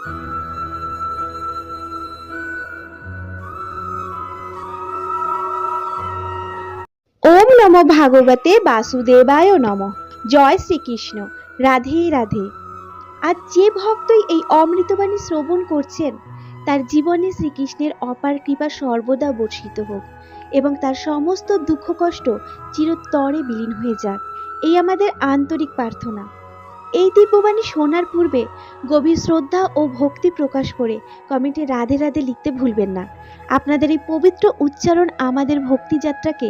ওম নমো ভাগবতে বাসুদেবায় নমঃ। জয় শ্রীকৃষ্ণ। রাধে রাধে। আজ যে ভক্তই এই অমৃতবাণী শ্রবণ করছেন তার জীবনে শ্রীকৃষ্ণের অপার কৃপা সর্বদা বর্ষিত হোক এবং তার সমস্ত দুঃখ কষ্ট চিরতরে বিলীন হয়ে যাক, এই আমাদের আন্তরিক প্রার্থনা। এই দিব্যবাণী শোনার পূর্বে গভীর শ্রদ্ধা ও ভক্তি প্রকাশ করে কমেন্টে রাধে রাধে লিখতে ভুলবেন না। আপনাদের এই পবিত্র উচ্চারণ আমাদের ভক্তি যাত্রাকে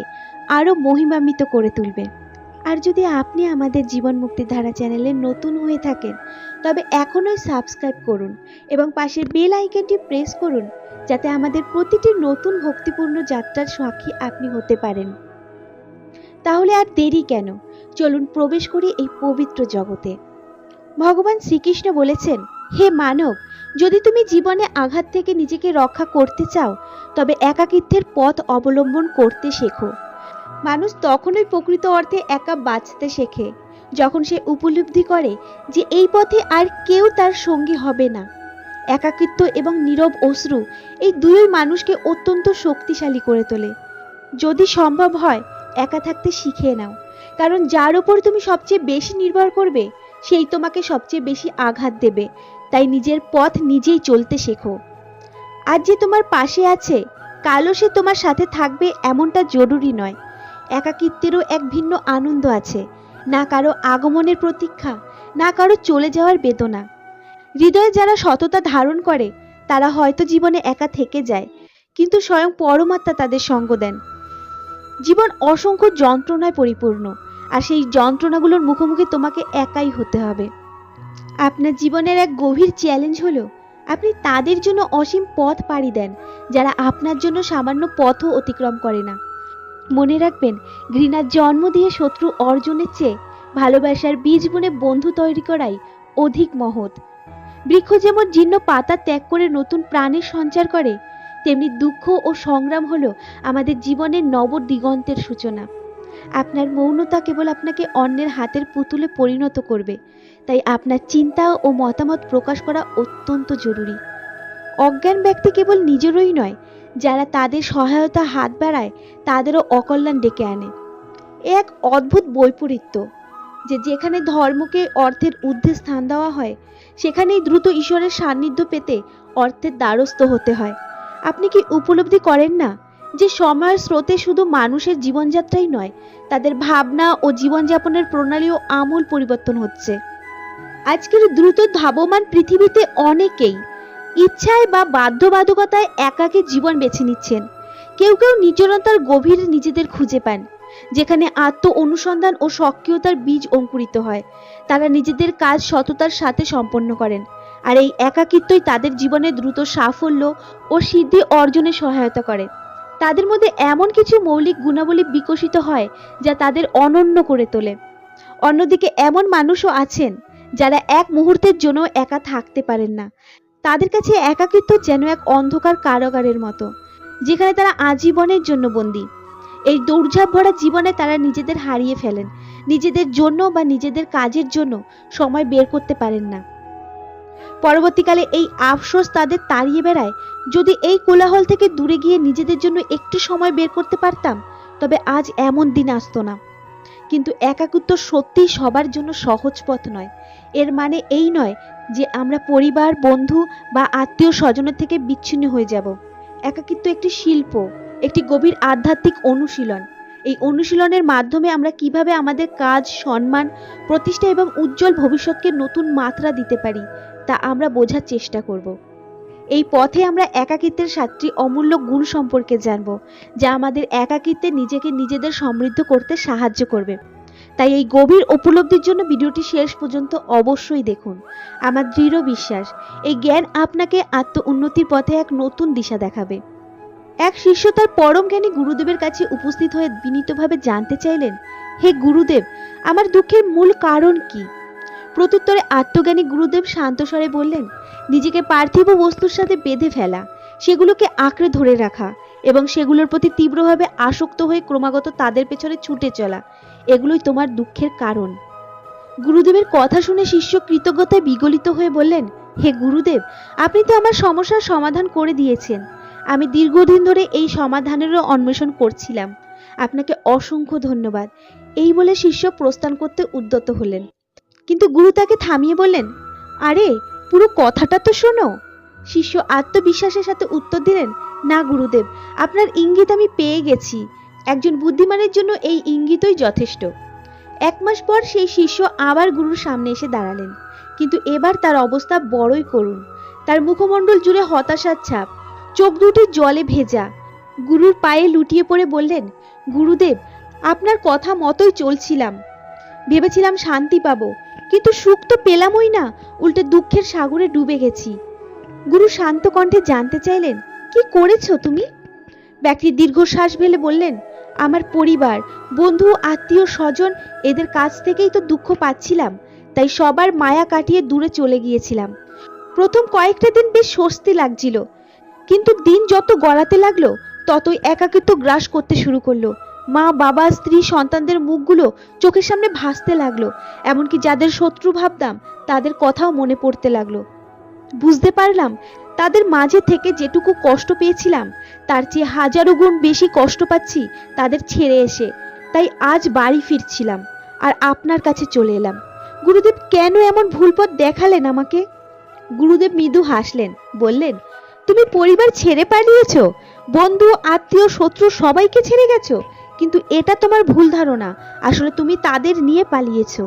আরও মহিমান্বিত করে তুলবে। আর যদি আপনি আমাদের জীবন মুক্তিধারা চ্যানেলে নতুন হয়ে থাকেন তবে এখনই সাবস্ক্রাইব করুন এবং পাশের বেল আইকনটি প্রেস করুন, যাতে আমাদের প্রতিটি নতুন ভক্তিপূর্ণ যাত্রার সাক্ষী আপনি হতে পারেন। তাহলে আর দেরি কেন, চলুন প্রবেশ করি এই পবিত্র জগতে। ভগবান শ্রীকৃষ্ণ বলেছেন, হে মানব, যদি তুমি জীবনে আঘাত থেকে নিজেকে রক্ষা করতে চাও তবে একাকিত্বের পথ অবলম্বন করতে শেখো। মানুষ তখনই প্রকৃত অর্থে একা বাঁচতে শেখে যখন সে উপলব্ধি করে যে এই পথে আর কেউ তার সঙ্গী হবে না। একাকিত্ব এবং নীরব অশ্রু এই দুই মানুষকে অত্যন্ত শক্তিশালী করে তোলে। যদি সম্ভব হয় একা থাকতে শিখে নাও, কারণ যার উপর তুমি সবচেয়ে বেশি নির্ভর করবে সেই তোমাকে সবচেয়ে বেশি আঘাত দেবে। তাই নিজের পথ নিজেই চলতে শেখো। আজ যে তোমার পাশে আছে কালও সে তোমার সাথে থাকবে এমনটা জরুরি নয়। একাকিত্বেরও এক ভিন্ন আনন্দ আছে, না কারো আগমনের প্রতীক্ষা, না কারো চলে যাওয়ার বেদনা। হৃদয়ে যারা সততা ধারণ করে তারা হয়তো জীবনে একা থেকে যায়, কিন্তু স্বয়ং পরমাত্মা তাদের সঙ্গ দেন। জীবন অসংখ্য যন্ত্রণায় পরিপূর্ণ, আর সেই যন্ত্রণাগুলোর মুখোমুখি তোমাকে একাই হতে হবে। আপনার জীবনের এক গভীর চ্যালেঞ্জ হলো আপনি তাদের জন্য অসীম পথ পাড়ি দেন যারা আপনার জন্য সামান্য পথও অতিক্রম করে না। মনে রাখবেন, ঘৃণার জন্ম দিয়ে শত্রু অর্জনের চেয়ে ভালোবাসার বীজ বুনে বন্ধু তৈরি করাই অধিক মহৎ। বৃক্ষ যেমন জীর্ণ পাতা ত্যাগ করে নতুন প্রাণের সঞ্চার করে, তেমনি দুঃখ ও সংগ্রাম হলো আমাদের জীবনের নব দিগন্তের সূচনা। আপনার মৌনতা কেবল আপনাকে অন্যের হাতের পুতুলে পরিণত করবে, তাই আপনার চিন্তা ও মতামত প্রকাশ করা অত্যন্ত জরুরি। অজ্ঞান ব্যক্তি কেবল নিজেরই নয়, যারা তাদের সহায়তা হাত বাড়ায় তাদেরও অকল্যাণ ডেকে আনে। এক অদ্ভুত বৈপরীত্য যে যেখানে ধর্মকে অর্থের ঊর্ধ্বে স্থান দেওয়া হয় সেখানেই দ্রুত ঈশ্বরের সান্নিধ্য পেতে অর্থের দ্বারস্থ হতে হয়। আপনি কি উপলব্ধি করেন না যে সময়ের স্রোতে শুধু মানুষের জীবনযাত্রাই নয়, তাদের ভাবনা ও জীবনযাপনের প্রণালীও আমূল পরিবর্তন হচ্ছে। আজকের দ্রুত ধাবমান পৃথিবীতে অনেকেই ইচ্ছায় বা বাধ্যবাধকতায় একাকী জীবন বেছে নিচ্ছেন। কেউ কেউ নির্জনতার গভীরে নিজেদের খুঁজে পান, যেখানে আত্ম অনুসন্ধান ও সক্রিয়তার বীজ অঙ্কুরিত হয়। তারা নিজেদের কাজ সততার সাথে সম্পন্ন করেন, আর এই একাকিত্বই তাদের জীবনে দ্রুত সাফল্য ও সিদ্ধি অর্জনে সহায়তা করে। তাদের মধ্যে এমন কিছু মৌলিক গুণাবলী বিকশিত হয় যা তাদের অনন্য করে তোলে। অন্যদিকে এমন মানুষও আছেন যারা এক মুহূর্তের জন্য একা থাকতে পারেন না। তাদের কাছে একাকিত্ব যেন এক অন্ধকার কারাগারের মতো, যেখানে তারা আজীবনের জন্য বন্দী। এই দৌড়ঝাঁপ ভরা জীবনে তারা নিজেদের হারিয়ে ফেলেন, নিজেদের জন্য বা নিজেদের কাজের জন্য সময় বের করতে পারেন না। পরবর্তীকালে এই আফসোস তাদের তাড়িয়ে বেড়ায়, যদি এই কোলাহল থেকে দূরে গিয়ে নিজেদের জন্য একটু সময় বের করতে পারতাম তবে আজ এমন দিন আসতো না। কিন্তু একাকিত্ব সত্যিই সবার জন্য সহজ পথ নয়। এর মানে এই নয় যে আমরা পরিবার, বন্ধু বা আত্মীয় স্বজনের থেকে বিচ্ছিন্ন হয়ে যাব। একাকিত্ব একটি শিল্প, একটি গভীর আধ্যাত্মিক অনুশীলন। এই অনুশীলনের মাধ্যমে আমরা কিভাবে আমাদের কাজ, সম্মান, প্রতিষ্ঠা এবং উজ্জ্বল ভবিষ্যৎকে নতুন মাত্রা দিতে পারি তা আমরা বোঝার চেষ্টা করব। এই পথে আমরা একাকিত্বের 7টি অমূল্য গুণ সম্পর্কে জানব, যা আমাদের একাকিত্বে নিজেকে নিজেদের সমৃদ্ধ করতে সাহায্য করবে। তাই এই গভীর উপলব্ধির জন্য ভিডিওটি শেষ পর্যন্ত অবশ্যই দেখুন। আমার দৃঢ় বিশ্বাস এই জ্ঞান আপনাকে আত্ম উন্নতির পথে এক নতুন দিশা দেখাবে। এক শিষ্য তার পরম জ্ঞানী গুরুদেবের কাছে উপস্থিত হয়ে বিনীতভাবে জানতে চাইলেন, হে গুরুদেব, আমার দুঃখের মূল কারণ কি? প্রত্যুত্তরে আত্মজ্ঞানী গুরুদেব শান্ত স্বরে বললেন, নিজেকে পার্থিব বস্তুর সাথে বেঁধে ফেলা, সেগুলোকে আঁকড়ে ধরে রাখা এবং সেগুলোর প্রতি তীব্রভাবে আসক্ত হয়ে ক্রমাগত তাদের পেছনে ছুটে চলা, এগুলোই তোমার দুঃখের কারণ। গুরুদেবের কথা শুনে শিষ্য কৃতজ্ঞতায় বিগলিত হয়ে বললেন, হে গুরুদেব, আপনি তো আমার সমস্যার সমাধান করে দিয়েছেন। আমি দীর্ঘদিন ধরে এই সমাধানেরও অন্বেষণ করছিলাম। আপনাকে অসংখ্য ধন্যবাদ। এই বলে শিষ্য প্রস্থান করতে উদ্যত হলেন, কিন্তু গুরু তাকে থামিয়ে বললেন, আরে পুরো কথাটা তো শোনো। শিষ্য আত্মবিশ্বাসের সাথে উত্তর দিলেন, না গুরুদেব, আপনার ইঙ্গিত আমি পেয়ে গেছি। একজন বুদ্ধিমানের জন্য এই ইঙ্গিতই যথেষ্ট। 1 মাস পর সেই শিষ্য আবার গুরুর সামনে এসে দাঁড়ালেন, কিন্তু এবার তার অবস্থা বড়ই করুণ। তার মুখমণ্ডল জুড়ে হতাশার ছাপ, চোখ দুটি জলে ভেজা। গুরুর পায়ে লুটিয়ে পড়ে বললেন, গুরুদেব, আপনার কথা মতোই চলছিলাম, ভেবেছিলাম শান্তি পাবো, কিন্তু সুখ তো পেলামই না, উল্টে দুঃখের সাগরে ডুবে গেছি। গুরু শান্ত কণ্ঠে জানতে চাইলেন, কি করেছো তুমি? ব্যক্তি দীর্ঘশ্বাস ফেলে বললেন, আমার পরিবার, বন্ধু, আত্মীয় স্বজন, এদের কাছ থেকেই তো দুঃখ পাচ্ছিলাম, তাই সবার মায়া কাটিয়ে দূরে চলে গিয়েছিলাম। প্রথম কয়েকটা দিন বেশ স্বস্তি লাগছিল, কিন্তু দিন যত গড়াতে লাগলো ততই একাকিত্ব গ্রাস করতে শুরু করলো। মা, বাবা, স্ত্রী, সন্তানদের মুখগুলো চোখের সামনে ভাসতে লাগলো, এমনকি যাদের শত্রু ভাবতাম তাদের কথাও মনে পড়তে লাগলো। বুঝতে পারলাম তাদের মাঝে থেকে যেটুকু কষ্ট পেয়েছিলাম তার চেয়ে হাজারো গুণ বেশি কষ্ট পাচ্ছি তাদের ছেড়ে এসে। তাই আজ বাড়ি ফিরছিলাম আর আপনার কাছে চলে এলাম। গুরুদেব, কেন এমন ভুল পথ দেখালেন আমাকে? গুরুদেব মৃদু হাসলেন, বললেন, তুমি পরিবার ছেড়ে পালিয়েছো, বন্ধু, আত্মীয়, শত্রু সবাইকে ছেড়ে গেছো, কিন্তু এটা তোমার ভুল ধারণা। আসলে তুমি তাদের নিয়ে পালিয়েছো।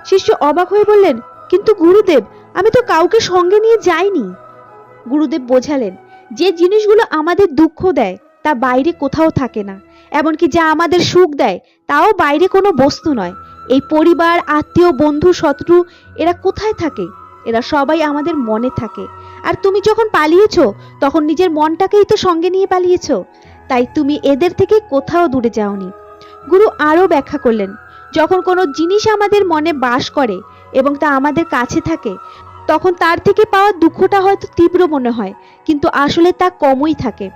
শিষ্য অবাক হয়ে বললেন, কিন্তু গুরুদেব, আমি তো কাউকে সঙ্গে নিয়ে যাইনি। গুরুদেব বোঝালেন, যে জিনিসগুলো আমাদের দুঃখ দেয় তা বাইরে কোথাও থাকে না, এমনকি যা আমাদের সুখ দেয় তাও বাইরে কোনো বস্তু নয়। এই পরিবার, আত্মীয়, বন্ধু, শত্রু, এরা কোথায় থাকে? এরা সবাই আমাদের মনে থাকে। আর তুমি যখন পালিয়েছো তখন নিজের মনটাকেই তো সঙ্গে নিয়ে পালিয়েছো, তাই তুমি এদের থেকে কোথাও দূরে যাওনি। গুরু আরও ব্যাখ্যা করলেন, যখন কোনো জিনিস আমাদের মনে বাস করে এবং তা আমাদের কাছে থাকে, তখন তার থেকে পাওয়া দুঃখটা হয়তো তীব্র মনে হয়, কিন্তু আসলে তা কমই থাকে।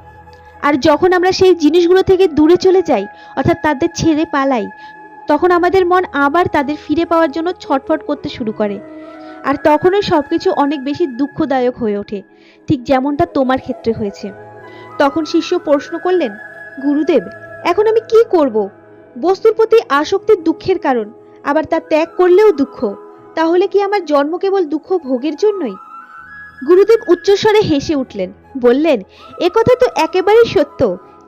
আর যখন আমরা সেই জিনিসগুলো থেকে দূরে চলে যাই, অর্থাৎ তাদের ছেড়ে পালাই, তখন আমাদের মন আবার তাদের ফিরে পাওয়ার জন্য ছটফট করতে শুরু করে। আর তখনই সবকিছু অনেক বেশি দুঃখদায়ক হয়ে ওঠে, ঠিক যেমনটা তোমার ক্ষেত্রে হয়েছে। তখন শিষ্য প্রশ্ন করলেন, গুরুদেব, এখন আমি কি করব? বস্তুর প্রতি আসক্তি দুঃখের কারণ, আবার তা ত্যাগ করলেও দুঃখ। তাহলে কি আমার জন্ম কেবল দুঃখ ভোগের জন্যই? গুরুদেব উচ্চস্বরে হেসে উঠলেন, বললেন, এ কথা তো একেবারেই সত্য।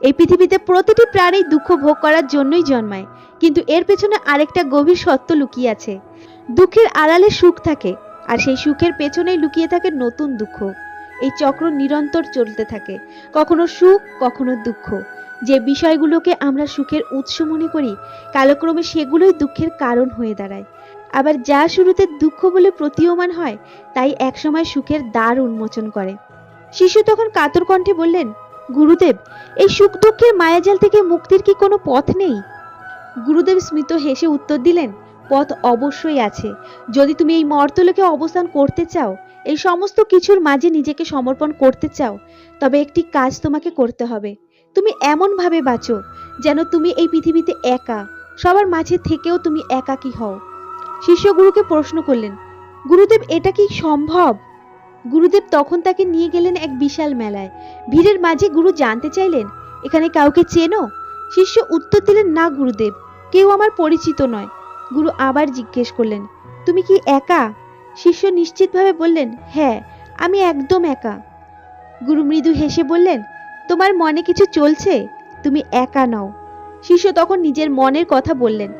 এই পৃথিবীতে প্রতিটি প্রাণী দুঃখ ভোগ করার জন্যই জন্মায়, কিন্তু এর পেছনে আরেকটা গভীর সত্য লুকিয়ে আছে। দুঃখের আড়ালে সুখ থাকে, আর সেই সুখের পেছনেই লুকিয়ে থাকে নতুন দুঃখ। এই চক্র নিরন্তর চলতে থাকে, কখনো সুখ, কখনো দুঃখ। যে বিষয়গুলোকে আমরা সুখের উৎস মনে করি, কালক্রমে সেগুলোই দুঃখের কারণ হয়ে দাঁড়ায়। আবার যা শুরুতে দুঃখ বলে প্রতীয়মান হয়, তাই একসময় সুখের দ্বার উন্মোচন করে। শিশু তখন কাতর কণ্ঠে বললেন, গুরুদেব, এই সুখ দুঃখের মায়াজাল থেকে মুক্তির কি কোনো পথ নেই? গুরুদেব স্মিত হেসে উত্তর দিলেন, পথ অবশ্যই আছে। যদি তুমি এই মর্তলোকে অবস্থান করতে চাও, এই সমস্ত কিছুর মাঝে নিজেকে সমর্পণ করতে চাও, তবে একটি কাজ তোমাকে করতে হবে। তুমি এমন ভাবে বাঁচো যেন তুমি এই পৃথিবীতে একা, সবার মাঝে থেকেও তুমি একাকী হও। শিষ্য গুরুকে প্রশ্ন করলেন, গুরুদেব, এটা কি সম্ভব? গুরুদেব তখন তাকে নিয়ে গেলেন এক বিশাল মেলায়। ভিড়ের মাঝে গুরু জানতে চাইলেন, এখানে কাউকে চেনো? শিষ্য উত্তর দিলেন, না গুরুদেব, কেউ আমার পরিচিত নয়। গুরু আবার জিজ্ঞেস করলেন, তুমি কি একা? শিষ্য নিশ্চিতভাবে বললেন, হ্যাঁ, আমি একদম একা। গুরু মৃদু হেসে বললেন, তোমার মনে কিছু চলছে, তুমি একা নও। শিষ্য তখন নিজের মনের কথা বললেন,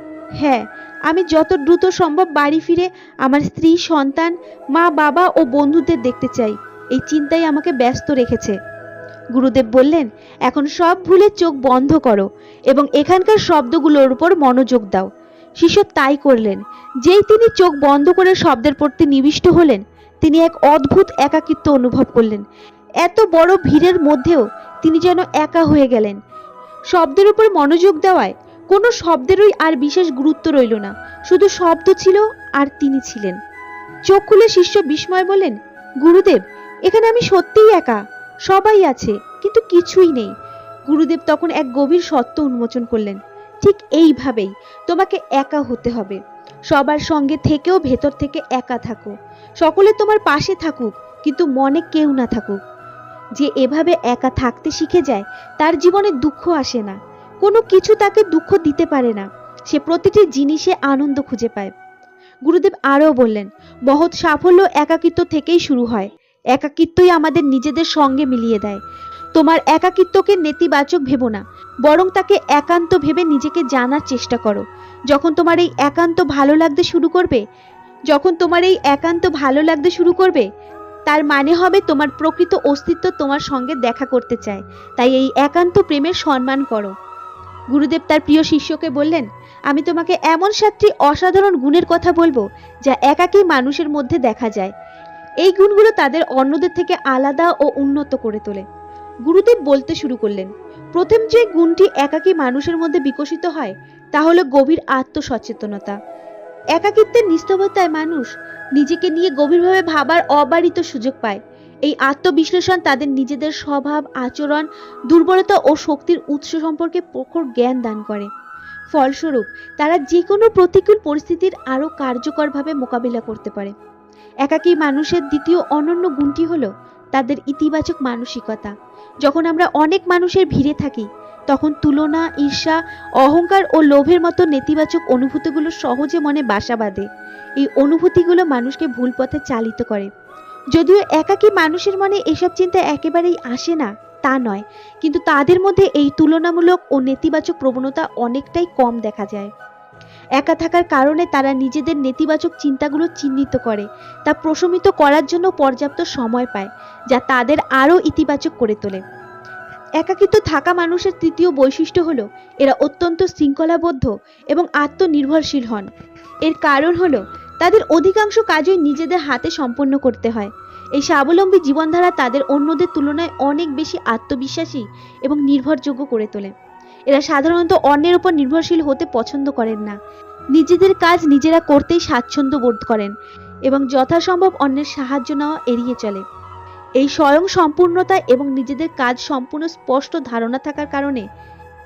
হ্যাঁ, আমি যত দ্রুত সম্ভব বাড়ি ফিরে আমার স্ত্রী, সন্তান, মা, বাবা ও বন্ধুদের দেখতে চাই। এই চিন্তাই আমাকে ব্যস্ত রেখেছে। গুরুদেব বললেন, এখন সব ভুলে চোখ বন্ধ করো এবং এখানকার শব্দগুলোর উপর মনোযোগ দাও। শিষ্য তাই করলেন। যেই তিনি চোখ বন্ধ করে শব্দের প্রতি নিবিষ্ট হলেন, তিনি এক অদ্ভুত একাকিত্ব অনুভব করলেন। এত বড় ভিড়ের মধ্যেও তিনি যেন একা হয়ে গেলেন। শব্দের উপর মনোযোগ দেওয়ায় কোনো শব্দেরই আর বিশেষ গুরুত্ব রইল না, শুধু শব্দ ছিল আর তিনি ছিলেন। চোখ খুলে শিষ্য বিস্ময় বলেন, গুরুদেব, এখানে আমি সত্যিই একা। সবাই আছে, কিন্তু কিছুই নেই। গুরুদেব তখন এক গভীর সত্য উন্মোচন করলেন, ঠিক এইভাবেই তোমাকে একা হতে হবে। সবার সঙ্গে থেকেও ভেতর থেকে একা থাকো। সকলে তোমার পাশে থাকুক, কিন্তু মনে কেউ না থাকুক। যে এভাবে একা থাকতে শিখে যায় তার জীবনে দুঃখ আসে না, কোনো কিছু তাকে দুঃখ দিতে পারে না, সে প্রতিটি জিনিসে আনন্দ খুঁজে পায়। গুরুদেব আরও বললেন, মহৎ সাফল্য একাকিত্ব থেকেই শুরু হয়। একাকিত্বই আমাদের নিজেদের সঙ্গে মিলিয়ে দেয়। তোমার একাকিত্বকে নেতিবাচক ভেবো না, বরং তাকে একান্ত ভেবে নিজেকে জানার চেষ্টা করো। যখন তোমার এই একান্ত ভালো লাগতে শুরু করবে, তার মানে হবে তোমার প্রকৃত অস্তিত্ব তোমার সঙ্গে দেখা করতে চায়। তাই এই একান্ত প্রেমের সম্মান করো। গুরুদেব তার প্রিয় শিষ্যকে বললেন, আমি তোমাকে এমন 7টি অসাধারণ গুণের কথা বলবো যা একাকী মানুষের মধ্যে দেখা যায়। এই গুণগুলো তাদের অন্যদের থেকে আলাদা ও উন্নত করে তোলে। গুরুদেব বলতে শুরু করলেন, প্রথম যে গুণটি একাকী মানুষের মধ্যে বিকশিত হয় তা হলো গভীর আত্মসচেতনতা। একাকিত্বের নিস্তবতায় মানুষ নিজেকে নিয়ে গভীরভাবে ভাবার অবারিত সুযোগ পায়। এই আত্মবিশ্লেষণ তাদের নিজেদের স্বভাব, আচরণ, দুর্বলতা ও শক্তির উৎস সম্পর্কে প্রখর জ্ঞান দান করে। ফলস্বরূপ তারা যে কোনো প্রতিকূল পরিস্থিতির আরও কার্যকরভাবে মোকাবিলা করতে পারে। একাকী মানুষের দ্বিতীয় অনন্য গুণটি হলো তাদের ইতিবাচক মানসিকতা। যখন আমরা অনেক মানুষের ভিড়ে থাকি, তখন তুলনা, ঈর্ষা, অহংকার ও লোভের মতো নেতিবাচক অনুভূতিগুলো সহজে মনে বাসা বাঁধে। এই অনুভূতিগুলো মানুষকে ভুল পথে চালিত করে। যদিও একাকী মানুষের মনে এসব চিন্তা একেবারেই আসে না তা নয়, কিন্তু তাদের মধ্যে এই তুলনামূলক ও নেতিবাচক প্রবণতা অনেকটাই কম দেখা যায়। একা থাকার কারণে তারা নিজেদের নেতিবাচক চিন্তাগুলো চিহ্নিত করে, তা প্রশমিত করার জন্য পর্যাপ্ত সময় পায়, যা তাদের আরও ইতিবাচক করে তোলে। একাকিত্ব থাকা মানুষের তৃতীয় বৈশিষ্ট্য হলো এরা অত্যন্ত শৃঙ্খলাবদ্ধ এবং আত্মনির্ভরশীল হন। এর কারণ হলো তাদের অধিকাংশ কাজই নিজেদের হাতে সম্পন্ন করতে হয়। এই স্বাবলম্বী জীবনধারা তাদের অন্যদের তুলনায় অনেক বেশি আত্মবিশ্বাসী এবং নির্ভরযোগ্য করে তোলে। এরা সাধারণত অন্যের উপর নির্ভরশীল হতে পছন্দ করেন না। নিজেদের কাজ নিজেরা করতেই স্বাচ্ছন্দ্য বোধ করেন এবং যথাসম্ভব অন্যের সাহায্য নেওয়া এড়িয়ে চলে। এই স্বয়ং সম্পূর্ণতা এবং নিজেদের কাজ সম্পূর্ণ স্পষ্ট ধারণা থাকার কারণে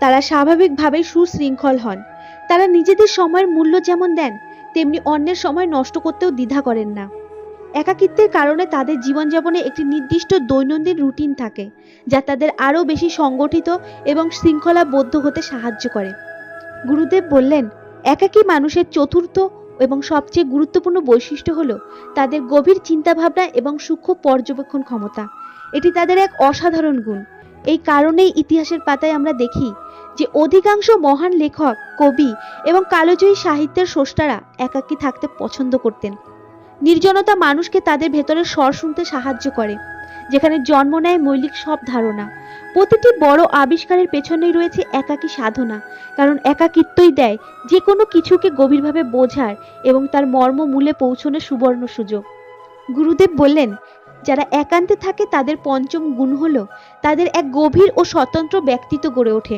তারা স্বাভাবিকভাবেই সুশৃঙ্খল হন। তারা নিজেদের সময়ের মূল্য যেমন দেন, তেমনি অন্যের সময় নষ্ট করতেও দ্বিধা করেন না। একাকিত্বের কারণে তাদের জীবনযাপনে একটি নির্দিষ্ট দৈনন্দিন রুটিন থাকে, যা তাদের আরও বেশি সংগঠিত এবং শৃঙ্খলাবদ্ধ হতে সাহায্য করে। গুরুদেব বললেন, একাকী মানুষের চতুর্থ এবং সবচেয়ে গুরুত্বপূর্ণ বৈশিষ্ট্য হলো তাদের গভীর চিন্তাভাবনা এবং সূক্ষ্ম পর্যবেক্ষণ ক্ষমতা। এটি তাদের এক অসাধারণ গুণ। এই কারণেই ইতিহাসের পাতায় আমরা দেখি যে অধিকাংশ মহান লেখক, কবি এবং কালজয়ী সাহিত্যের স্রষ্টারা একাকী থাকতে পছন্দ করতেন। নির্জনতা মানুষকে তাদের ভেতরের স্বর শুনতে সাহায্য করে, যেখানে জন্ম নেয় মৌলিক সব ধারণা। প্রতিটি বড় আবিষ্কারের পেছনেই রয়েছে একাকী সাধনা, কারণ একাকিত্বই দেয় যে কোনো কিছুকে গভীরভাবে বোঝার এবং তার মর্ম মূলে পৌঁছানোর সুবর্ণ সুযোগ। গুরুদেব বললেন, যারা একান্তে থাকে তাদের পঞ্চম গুণ হলো তাদের এক গভীর ও স্বতন্ত্র ব্যক্তিত্ব গড়ে ওঠে।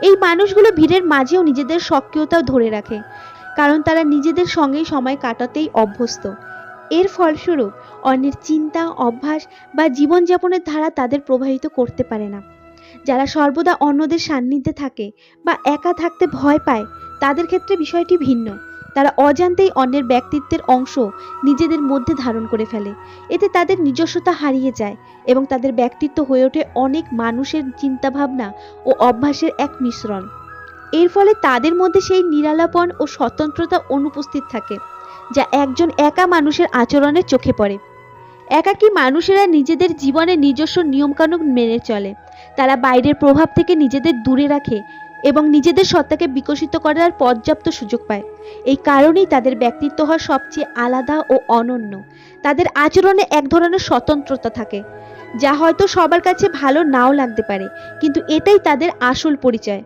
এই মানুষগুলো ভিড়ের মাঝেও নিজেদের সক্রিয়তা ধরে রাখে, কারণ তারা নিজেদের সঙ্গেই সময় কাটাতেই অভ্যস্ত। এর ফলস্বরূপ অন্যের চিন্তা, অভ্যাস বা জীবনযাপনের ধারা তাদের প্রভাবিত করতে পারে না। যারা সর্বদা অন্যদের সান্নিধ্যে থাকে বা একা থাকতে ভয় পায়, তাদের ক্ষেত্রে বিষয়টি ভিন্ন। তারা অজান্তেই অন্যের ব্যক্তিত্বের অংশ নিজেদের মধ্যে ধারণ করে ফেলে। এতে তাদের নিজস্বতা হারিয়ে যায় এবং তাদের ব্যক্তিত্ব হয়ে ওঠে অনেক মানুষের চিন্তাভাবনা ও অভ্যাসের এক মিশ্রণ। এর ফলে তাদের মধ্যে সেই নিরালাপন ও স্বতন্ত্রতা অনুপস্থিত থাকে, যা একজন একা মানুষের আচরণে চোখে পড়ে। একাকী মানুষেরা নিজেদের জীবনে নিজস্ব নিয়মকানুন মেনে চলে। তারা বাইরের প্রভাব থেকে নিজেদের দূরে রাখে এবং নিজেদের সত্তাকে বিকশিত করার পর্যাপ্ত সুযোগ পায়। এই কারণেই তাদের ব্যক্তিত্ব হয় সবচেয়ে আলাদা ও অনন্য। তাদের আচরণে এক ধরনের স্বতন্ত্রতা থাকে, যা হয়তো সবার কাছে ভালো নাও লাগতে পারে, কিন্তু এটাই তাদের আসল পরিচয়।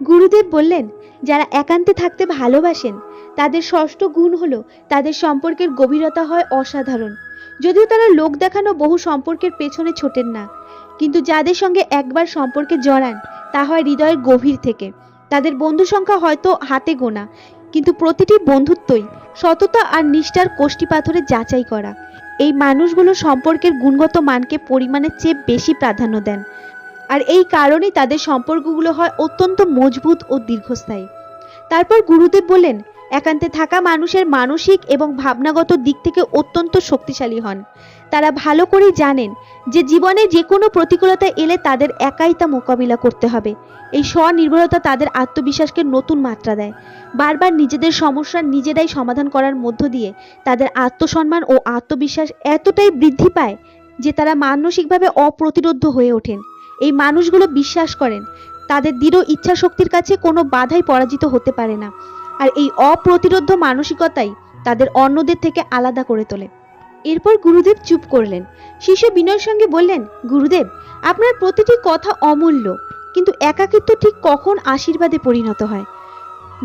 গুরুদেব বললেন, যারা একান্তে থাকতে ভালোবাসেন তাদের ষষ্ঠ গুণ হলো তাদের সম্পর্কের গভীরতা হয় অসাধারণ। যদিও তারা লোক দেখানো বহু সম্পর্কের পেছনে ছোটেন না, কিন্তু যাদের সঙ্গে একবার সম্পর্কে জড়ান তা হয় হৃদয়ের গভীর থেকে। তাদের বন্ধু সংখ্যা হয়তো হাতে গোনা, কিন্তু প্রতিটি বন্ধুত্বই সততা আর নিষ্ঠার কষ্টি পাথরে যাচাই করা। এই মানুষগুলো সম্পর্কের গুণগত মানকে পরিমাণের চেয়ে বেশি প্রাধান্য দেন, আর এই কারণেই তাদের সম্পর্কগুলো হয় অত্যন্ত মজবুত ও দীর্ঘস্থায়ী। তারপর গুরুদেব বললেন, একান্তে থাকা মানুষের মানসিক এবং ভাবনাগত দিক থেকে অত্যন্ত শক্তিশালী হন। তারা ভালো করেই জানেন যে জীবনে যে কোনো প্রতিকূলতা এলে তাদের একাই তা মোকাবিলা করতে হবে। এই স্বনির্ভরতা তাদের আত্মবিশ্বাসকে নতুন মাত্রা দেয়। বারবার নিজেদের সমস্যা নিজেরাই সমাধান করার মধ্য দিয়ে তাদের আত্মসম্মান ও আত্মবিশ্বাস এতটাই বৃদ্ধি পায় যে তারা মানসিকভাবে অপ্রতিরোধ্য হয়ে ওঠেন। এই মানুষগুলো বিশ্বাস করেন তাদের দৃঢ় ইচ্ছা শক্তির কাছে কোনো বাধাই পরাজিত হতে পারে না, আর এই অপ্রতিরোধ্য মানসিকতাই তাদের অন্যদের থেকে আলাদা করে তোলে। এরপর গুরুদেব চুপ করলেন। শিষ্য বিনয়ের সঙ্গে বললেন, গুরুদেব, আপনার প্রতিটি কথা অমূল্য, কিন্তু একাকিত্ব ঠিক কখন আশীর্বাদে পরিণত হয়?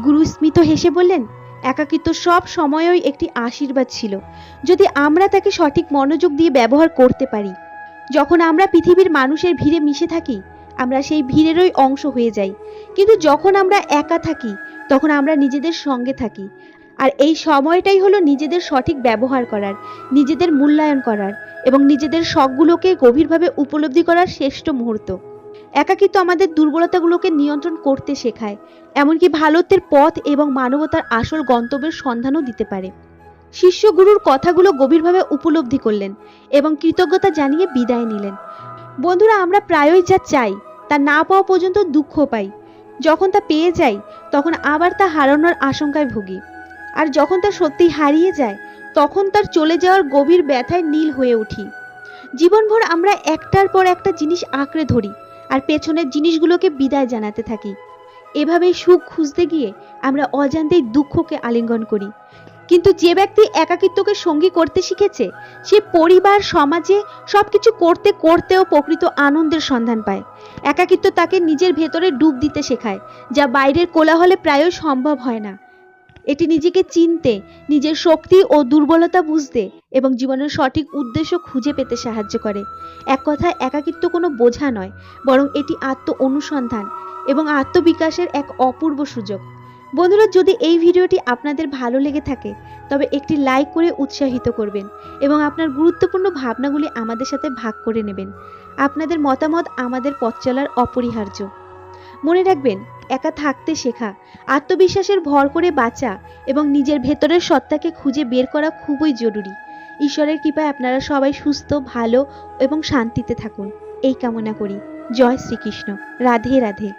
গুরু স্মিত হেসে বললেন, একাকিত্ব সব সময়ই একটি আশীর্বাদ ছিল, যদি আমরা তাকে সঠিক মনোযোগ দিয়ে ব্যবহার করতে পারি। যখন আমরা পৃথিবীর মানুষের ভিড়ে মিশে থাকি, আমরা সেই ভিড়েরই অংশ হয়ে যাই, কিন্তু যখন আমরা একা থাকি তখন আমরা নিজেদের সঙ্গে থাকি। আর এই সময়টাই হলো নিজেদের সঠিক ব্যবহার করার, নিজেদের মূল্যায়ন করার এবং নিজেদের শখগুলোকে গভীরভাবে উপলব্ধি করার শ্রেষ্ঠ মুহূর্ত। একাকিত্ব আমাদের দুর্বলতাগুলোকে নিয়ন্ত্রণ করতে শেখায়, এমনকি ভালোত্বের পথ এবং মানবতার আসল গন্তব্যের সন্ধানও দিতে পারে। শিষ্য গুরুর কথাগুলো গভীরভাবে উপলব্ধি করলেন এবং কৃতজ্ঞতা জানিয়ে বিদায় নিলেন। বন্ধুরা, আমরা প্রায়ই যা চাই তা না পাওয়া পর্যন্ত দুঃখ পাই। যখন তা পেয়ে যাই তখন আবার তা হারানোর আশঙ্কায় ভুগি, আর যখন তা সত্যিই হারিয়ে যায় তখন তার চলে যাওয়ার গভীর ব্যথায় নীল হয়ে উঠি। জীবনভর আমরা একটার পর একটা জিনিস আঁকড়ে ধরি আর পেছনের জিনিসগুলোকে বিদায় জানাতে থাকি। এভাবেই সুখ খুঁজতে গিয়ে আমরা অজান্তেই দুঃখকে আলিঙ্গন করি। কিন্তু যে ব্যক্তি একাকিত্বকে সঙ্গী করতে শিখেছে, সে পরিবার সমাজে সবকিছু করতে করতেও প্রকৃত আনন্দের সন্ধান পায়। একাকিত্ব তাকে নিজের ভেতরে ডুব দিতে শেখায়, যা বাইরের কোলাহলে প্রায়ই সম্ভব হয় না। এটি নিজেকে চিনতে, নিজের শক্তি ও দুর্বলতা বুঝতে এবং জীবনের সঠিক উদ্দেশ্য খুঁজে পেতে সাহায্য করে। এক কথায়, একাকিত্ব কোনো বোঝা নয়, বরং এটি আত্ম অনুসন্ধান এবং আত্মবিকাশের এক অপূর্ব সুযোগ। বন্ধুরা, যদি এই ভিডিওটি আপনাদের ভালো লেগে থাকে তবে একটি লাইক করে উৎসাহিত করবেন এবং আপনার গুরুত্বপূর্ণ ভাবনাগুলি আমাদের সাথে ভাগ করে নেবেন। আপনাদের মতামত আমাদের পথ চলার অপরিহার্য। মনে রাখবেন, একা থাকতে শেখা, আত্মবিশ্বাসের ভর করে বাঁচা এবং নিজের ভেতরের সত্তাকে খুঁজে বের করা খুবই জরুরি। ঈশ্বরের কৃপায় আপনারা সবাই সুস্থ, ভালো এবং শান্তিতে থাকুন, এই কামনা করি। জয় শ্রীকৃষ্ণ। রাধে রাধে।